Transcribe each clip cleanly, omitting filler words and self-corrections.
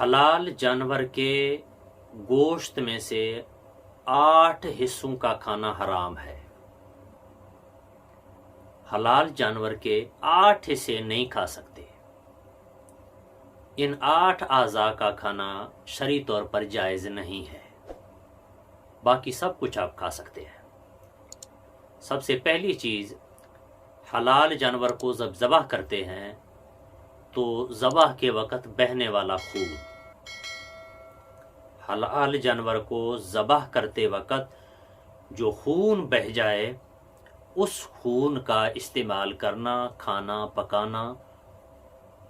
حلال جانور کے گوشت میں سے 8 حصوں کا کھانا حرام ہے۔ حلال جانور کے 8 حصے نہیں کھا سکتے۔ ان 8 اعضاء کا کھانا شرعی طور پر جائز نہیں ہے، باقی سب کچھ آپ کھا سکتے ہیں۔ سب سے پہلی چیز، حلال جانور کو جب ذبح کرتے ہیں تو ذبح کے وقت بہنے والا خون، حلال جانور کو ذبح کرتے وقت جو خون بہہ جائے اس خون کا استعمال کرنا، کھانا پکانا،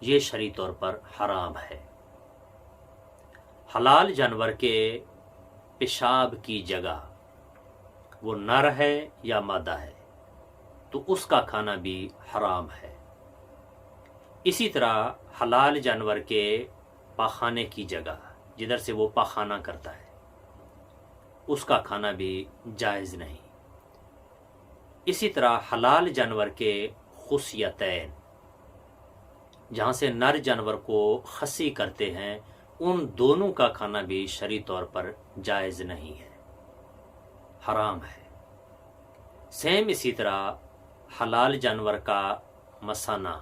یہ شرعی طور پر حرام ہے۔ حلال جانور کے پیشاب کی جگہ وہ نر ہے یا مادہ ہے تو اس کا کھانا بھی حرام ہے۔ اسی طرح حلال جانور کے پاخانے کی جگہ جدھر سے وہ پاخانہ کرتا ہے اس کا کھانا بھی جائز نہیں۔ اسی طرح حلال جانور کے خصیتین، جہاں سے نر جانور کو خصی کرتے ہیں، ان دونوں کا کھانا بھی شرعی طور پر جائز نہیں ہے، حرام ہے۔ سیم اسی طرح حلال جانور کا مثانہ،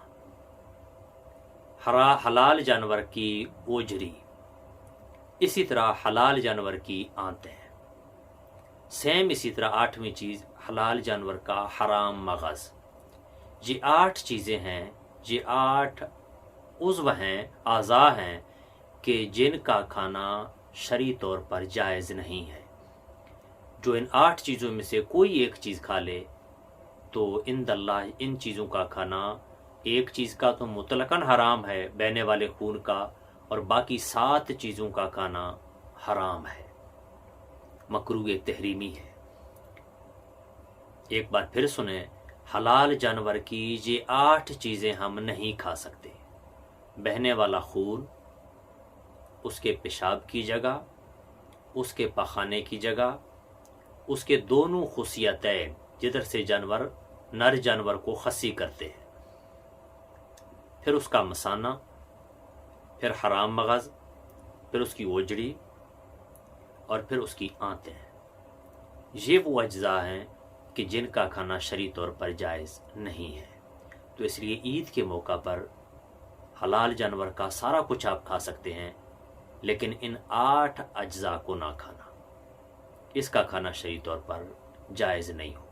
حلال جانور کی اوجری، اسی طرح حلال جانور کی آنتیں، سیم اسی طرح 8ویں چیز حلال جانور کا حرام مغز۔ یہ 8 چیزیں ہیں، یہ 8 عضو ہیں، اعضاء ہیں کہ جن کا کھانا شرعی طور پر جائز نہیں ہے۔ جو ان 8 چیزوں میں سے کوئی ایک چیز کھا لے تو عند اللہ ان چیزوں کا کھانا، ایک چیز کا تو مطلقاً حرام ہے بہنے والے خون کا، اور باقی 7 چیزوں کا کھانا حرام ہے، مکروہ تحریمی ہے۔ ایک بار پھر سنیں، حلال جانور کی یہ 8 چیزیں ہم نہیں کھا سکتے: بہنے والا خون، اس کے پیشاب کی جگہ، اس کے پخانے کی جگہ، اس کے دونوں خصیتین جدھر سے جانور نر جانور کو خصی کرتے ہیں، پھر اس کا مثانہ، پھر حرام مغز، پھر اس کی اوجڑی، اور پھر اس کی آنتیں۔ یہ وہ اجزاء ہیں کہ جن کا کھانا شرعی طور پر جائز نہیں ہے۔ تو اس لیے عید کے موقع پر حلال جانور کا سارا کچھ آپ کھا سکتے ہیں، لیکن ان 8 اجزاء کو نہ کھانا، اس کا کھانا شرعی طور پر جائز نہیں ہو۔